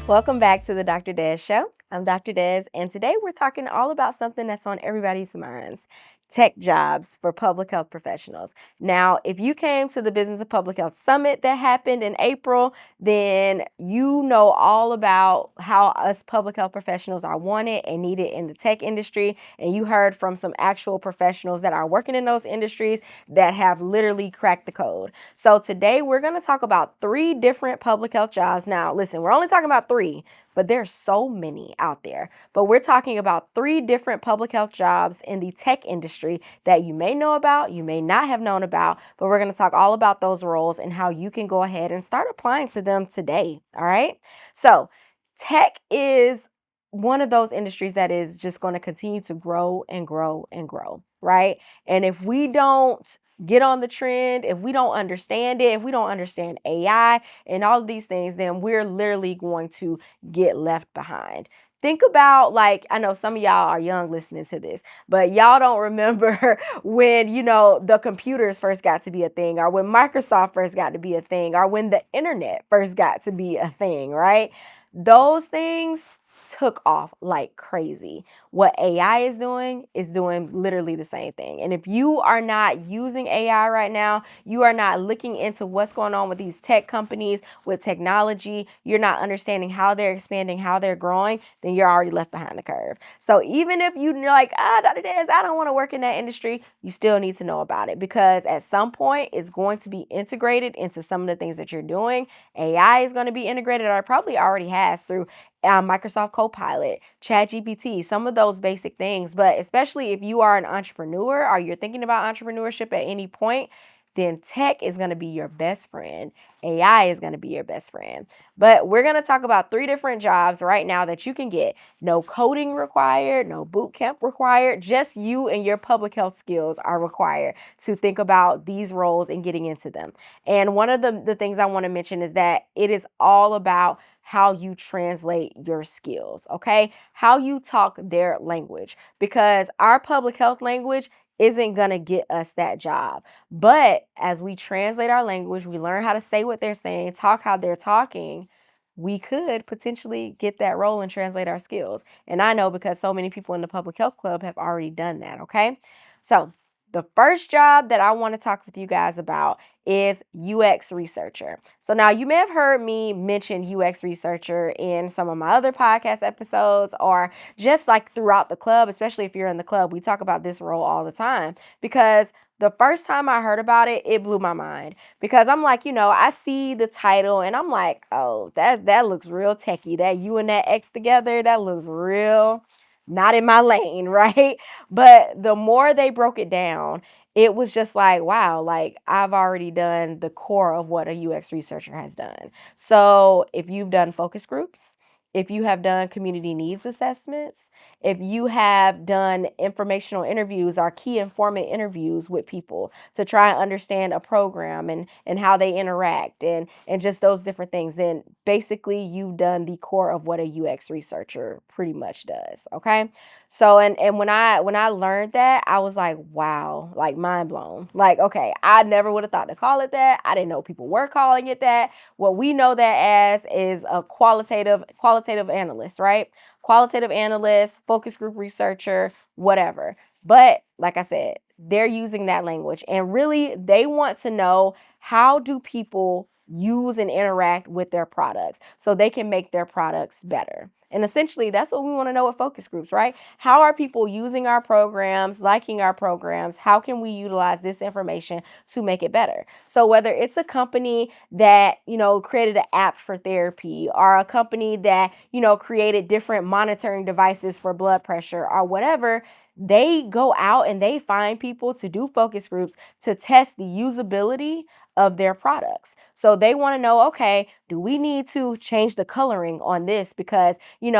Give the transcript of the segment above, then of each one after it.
Welcome back to the Dr. Des Show. I'm Dr. Des, and today we're talking all about something that's on everybody's minds: tech jobs for public health professionals. Now, if you came to the Business of Public Health Summit that happened in April, then you know all about how us public health professionals are wanted and needed in the tech industry. And you heard from some actual professionals that are working in those industries that have literally cracked the code. So today we're going to talk about 3 different public health jobs. Now, listen, we're only talking about 3, but there's so many out there. But we're talking about 3 different public health jobs in the tech industry that you may know about, you may not have known about, but we're going to talk all about those roles and how you can go ahead and start applying to them today. All right. So tech is one of those industries that is just going to continue to grow and grow and grow, right? And if we don't get on the trend, if we don't understand it, if we don't understand AI and all of these things, then we're literally going to get left behind. Think about, like, I know some of y'all are young listening to this, but y'all don't remember when, the computers first got to be a thing, or when Microsoft first got to be a thing, or when the internet first got to be a thing, right? Those things took off like crazy. What AI is doing literally the same thing. And if you are not using AI right now, you are not looking into what's going on with these tech companies, with technology, you're not understanding how they're expanding, how they're growing, then you're already left behind the curve. So even if you're like, Dr. Des, I don't want to work in that industry, you still need to know about it, because at some point it's going to be integrated into some of the things that you're doing. AI is going to be integrated, or it probably already has, through Microsoft Copilot, ChatGPT, some of those basic things. But especially if you are an entrepreneur or you're thinking about entrepreneurship at any point, then tech is going to be your best friend. AI is going to be your best friend. But we're going to talk about 3 different jobs right now that you can get. No coding required, no boot camp required. Just you and your public health skills are required to think about these roles and getting into them. And one of the things I want to mention is that it is all about how you translate your skills, okay? How you talk their language, because our public health language isn't going to get us that job. But as we translate our language, we learn how to say what they're saying, talk how they're talking, we could potentially get that role and translate our skills. And I know, because so many people in the public health club have already done that, okay? So the first job that I want to talk with you guys about is UX researcher. So now you may have heard me mention UX researcher in some of my other podcast episodes, or just like throughout the club. Especially if you're in the club, we talk about this role all the time, because the first time I heard about it, it blew my mind, because I'm like, I see the title and I'm like, oh, that looks real techie. That U and that X together, that looks real not in my lane, right? But the more they broke it down, it was just like, wow, like I've already done the core of what a UX researcher has done. So if you've done focus groups, if you have done community needs assessments, if you have done informational interviews or key informant interviews with people to try and understand a program and how they interact and just those different things, then basically you've done the core of what a UX researcher pretty much does. Okay. So and when I learned that, I was like, wow, like mind blown. Like, okay, I never would have thought to call it that. I didn't know people were calling it that. What we know that as is a qualitative analyst, right? Qualitative analyst, focus group researcher, whatever. But like I said, they're using that language, and really they want to know, how do people use and interact with their products so they can make their products better. And essentially, that's what we want to know with focus groups, right? How are people using our programs, liking our programs? How can we utilize this information to make it better? So whether it's a company that, created an app for therapy, or a company that, created different monitoring devices for blood pressure or whatever, they go out and they find people to do focus groups to test the usability of their products. So they want to know, okay, do we need to change the coloring on this? Because,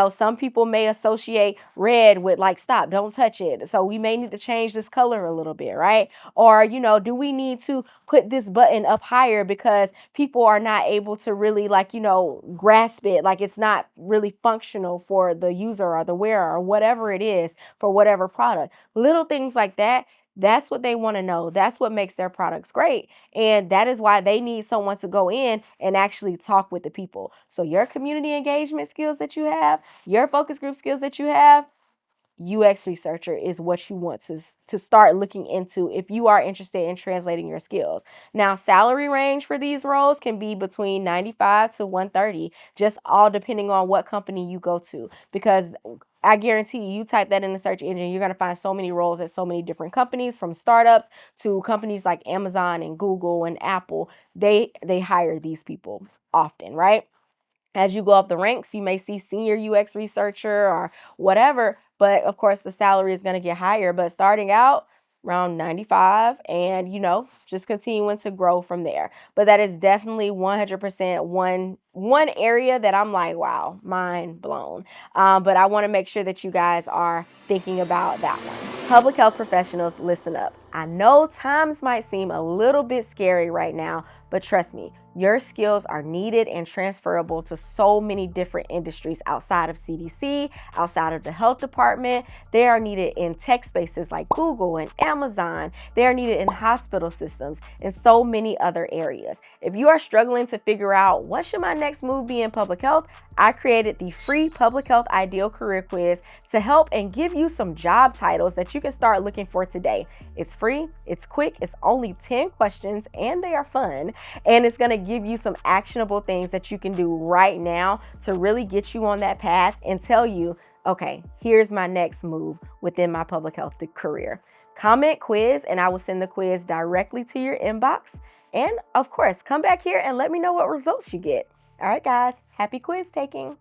some people may associate red with like, stop, don't touch it. So we may need to change this color a little bit, right? Or, do we need to put this button up higher because people are not able to really grasp it? Like it's not really functional for the user or the wearer or whatever it is for whatever product. Little things like that. That's what they want to know. That's what makes their products great. And that is why they need someone to go in and actually talk with the people. So your community engagement skills that you have, your focus group skills that you have, UX researcher is what you want to start looking into if you are interested in translating your skills. Now, salary range for these roles can be between 95 to 130, just all depending on what company you go to. Because I guarantee you type that in the search engine, you're going to find so many roles at so many different companies, from startups to companies like Amazon and Google and Apple. They hire these people often, right? As you go up the ranks, you may see senior UX researcher or whatever, but of course the salary is going to get higher. But starting out around 95, and just continuing to grow from there. But that is definitely 100% one area that I'm like, wow, mind blown. But I want to make sure that you guys are thinking about that one. Public health professionals, listen up. I know times might seem a little bit scary right now, but trust me, your skills are needed and transferable to so many different industries outside of CDC, outside of the health department. They are needed in tech spaces like Google and Amazon. They are needed in hospital systems and so many other areas. If you are struggling to figure out what should my next move be in public health, I created the free Public Health Ideal Career Quiz to help and give you some job titles that you can start looking for today. It's free, it's quick, it's only 10 questions, and they are fun. And it's going to give you some actionable things that you can do right now to really get you on that path and tell you, okay, here's my next move within my public health career. Comment quiz, and I will send the quiz directly to your inbox. And of course, come back here and let me know what results you get. All right, guys, happy quiz taking.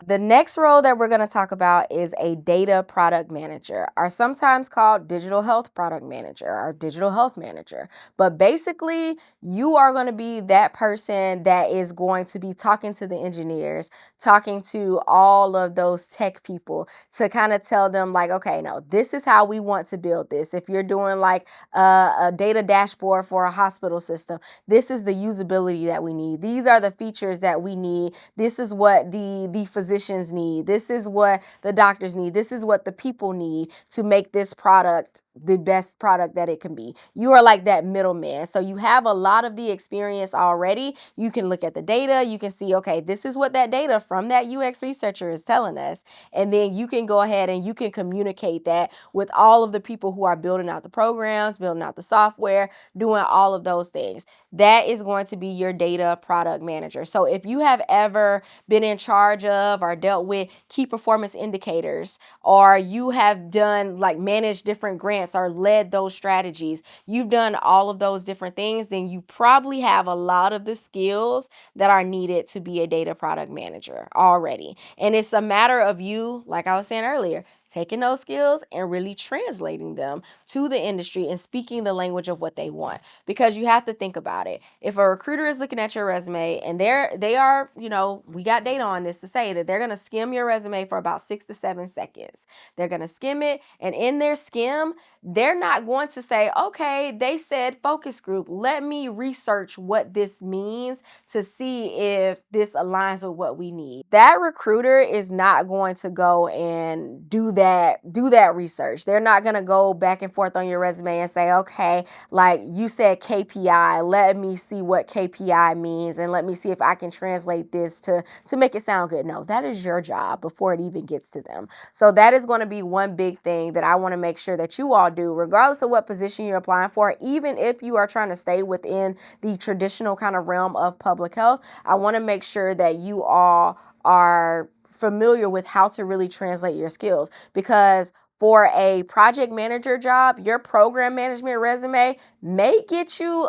The next role that we're going to talk about is a data product manager, or sometimes called digital health product manager or digital health manager. But basically, you are going to be that person that is going to be talking to the engineers, talking to all of those tech people to kind of tell them like, okay, no, this is how we want to build this. If you're doing like a data dashboard for a hospital system, this is the usability that we need. These are the features that we need. This is what the physicians need. This is what the doctors need. This is what the people need to make this product the best product that it can be. You are like that middleman. So you have a lot of the experience already. You can look at the data. You can see, okay, this is what that data from that UX researcher is telling us. And then you can go ahead and you can communicate that with all of the people who are building out the programs, building out the software, doing all of those things. That is going to be your data product manager. So if you have ever been in charge of or dealt with key performance indicators, or you have done like managed different grants or led those strategies, you've done all of those different things, then you probably have a lot of the skills that are needed to be a data product manager already. And it's a matter of you, like I was saying earlier, taking those skills and really translating them to the industry and speaking the language of what they want. Because you have to think about it. If a recruiter is looking at your resume and they are, we got data on this to say that they're going to skim your resume for about 6 to 7 seconds. They're going to skim it, and in their skim, they're not going to say, okay, they said focus group. Let me research what this means to see if this aligns with what we need. That recruiter is not going to go and do that research. They're not going to go back and forth on your resume and say, okay, like you said KPI, let me see what KPI means and let me see if I can translate this to make it sound good. No, that is your job before it even gets to them. So that is going to be one big thing that I want to make sure that you all do, regardless of what position you're applying for. Even if you are trying to stay within the traditional kind of realm of public health, I want to make sure that you all are familiar with how to really translate your skills. Because for a project manager job, your program management resume may get you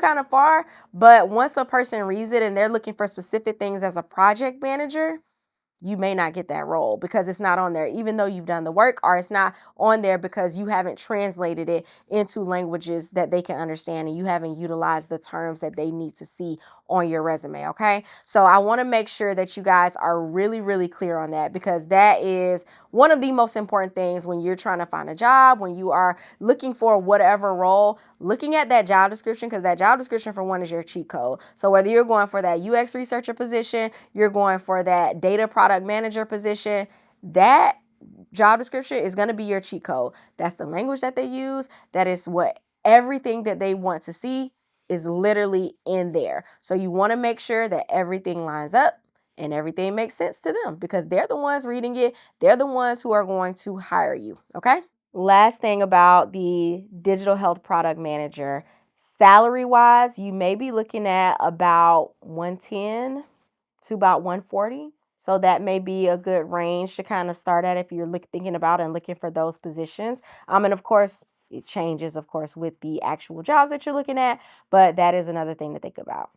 kind of far, but once a person reads it and they're looking for specific things as a project manager, you may not get that role because it's not on there, even though you've done the work, or it's not on there because you haven't translated it into languages that they can understand and you haven't utilized the terms that they need to see on your resume, okay? So I want to make sure that you guys are really, really clear on that, because that is one of the most important things when you're trying to find a job, when you are looking for whatever role, looking at that job description, because that job description for one is your cheat code. So whether you're going for that UX researcher position, you're going for that data product manager position, that job description is going to be your cheat code. That's the language that they use. That is what everything that they want to see is literally in there. So you want to make sure that everything lines up and everything makes sense to them because they're the ones reading it. They're the ones who are going to hire you. Okay. Last thing about the digital health product manager, salary wise, you may be looking at about 110 to about 140. So that may be a good range to kind of start at if you're thinking about and looking for those positions. And of course, it changes, of course, with the actual jobs that you're looking at, but that is another thing to think about.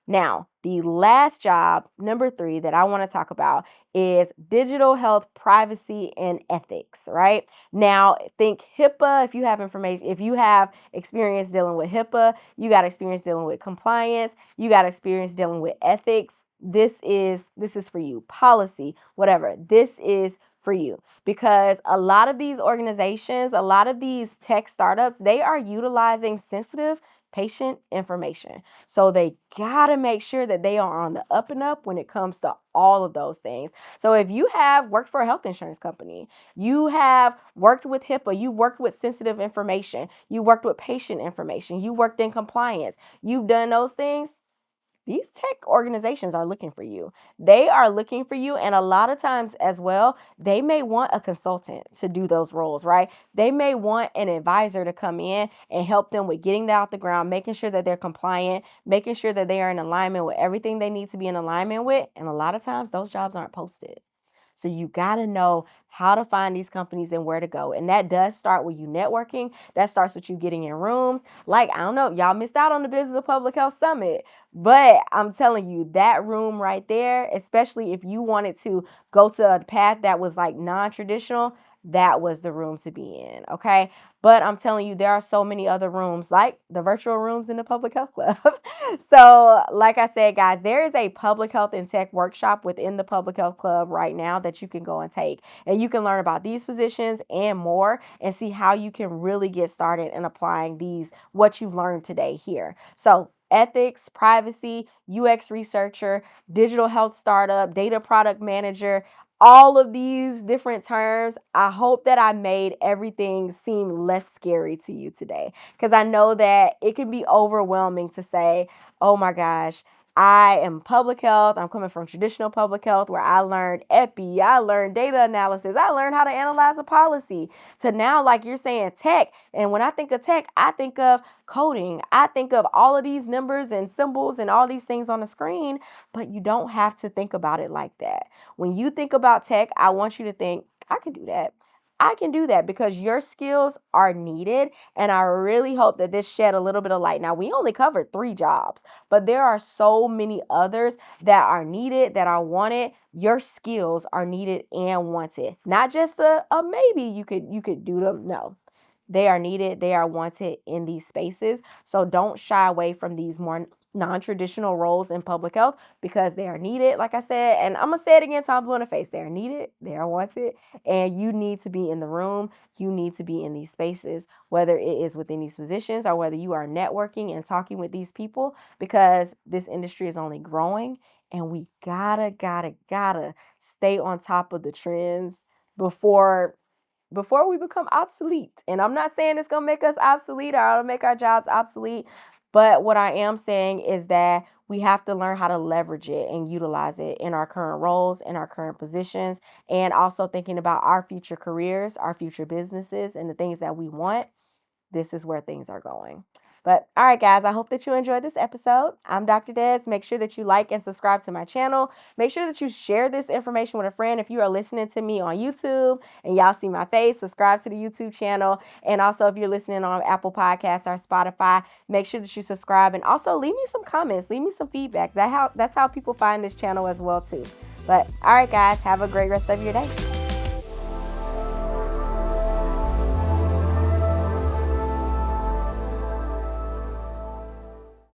Now, the last job, number 3, that I want to talk about is digital health privacy and ethics, right? Now, think HIPAA. If you have information, if you have experience dealing with HIPAA, you got experience dealing with compliance, you got experience dealing with ethics. This is for you. Policy, whatever. This is for you because a lot of these organizations, a lot of these tech startups, they are utilizing sensitive patient information. So they got to make sure that they are on the up and up when it comes to all of those things. So if you have worked for a health insurance company, you have worked with HIPAA, you worked with sensitive information, you worked with patient information, you worked in compliance, you've done those things, these tech organizations are looking for you. They are looking for you. And a lot of times as well, they may want a consultant to do those roles, right? They may want an advisor to come in and help them with getting that off the ground, making sure that they're compliant, making sure that they are in alignment with everything they need to be in alignment with. And a lot of times those jobs aren't posted. So you got to know how to find these companies and where to go. And that does start with you networking. That starts with you getting in rooms. Like, I don't know, y'all missed out on the Business of Public Health Summit. But I'm telling you, that room right there, especially if you wanted to go to a path that was like non-traditional, that was the room to be in, okay? But I'm telling you, there are so many other rooms, like the virtual rooms in the Public Health Club. So, like I said, guys, there is a public health and tech workshop within the Public Health Club right now that you can go and take. And you can learn about these positions and more and see how you can really get started in applying what you've learned today here. So, ethics, privacy, UX researcher, digital health startup, data product manager, all of these different terms. I hope that I made everything seem less scary to you today, because I know that it can be overwhelming to say, oh my gosh, I am public health. I'm coming from traditional public health where I learned epi, I learned data analysis, I learned how to analyze a policy, to now, like you're saying, tech. And when I think of tech, I think of coding. I think of all of these numbers and symbols and all these things on the screen, but you don't have to think about it like that. When you think about tech, I want you to think, I can do that. I can do that because your skills are needed. And I really hope that this shed a little bit of light. Now, we only covered 3 jobs, but there are so many others that are needed, that are wanted. Your skills are needed and wanted. Not just a maybe you could do them. No. They are needed, they are wanted in these spaces. So don't shy away from these more non-traditional roles in public health because they are needed, like I said. And I'm gonna say it again, Tom Blue in the face. They are needed, they are wanted, and you need to be in the room. You need to be in these spaces, whether it is within these positions or whether you are networking and talking with these people, because this industry is only growing and we gotta stay on top of the trends before we become obsolete. And I'm not saying it's going to make us obsolete or it'll make our jobs obsolete. But what I am saying is that we have to learn how to leverage it and utilize it in our current roles, in our current positions, and also thinking about our future careers, our future businesses, and the things that we want. This is where things are going. But all right, guys, I hope that you enjoyed this episode. I'm Dr. Des. Make sure that you like and subscribe to my channel. Make sure that you share this information with a friend. If you are listening to me on YouTube and y'all see my face, subscribe to the YouTube channel. And also, if you're listening on Apple Podcasts or Spotify, make sure that you subscribe. And also, leave me some comments. Leave me some feedback. That's how people find this channel as well, too. But all right, guys, have a great rest of your day.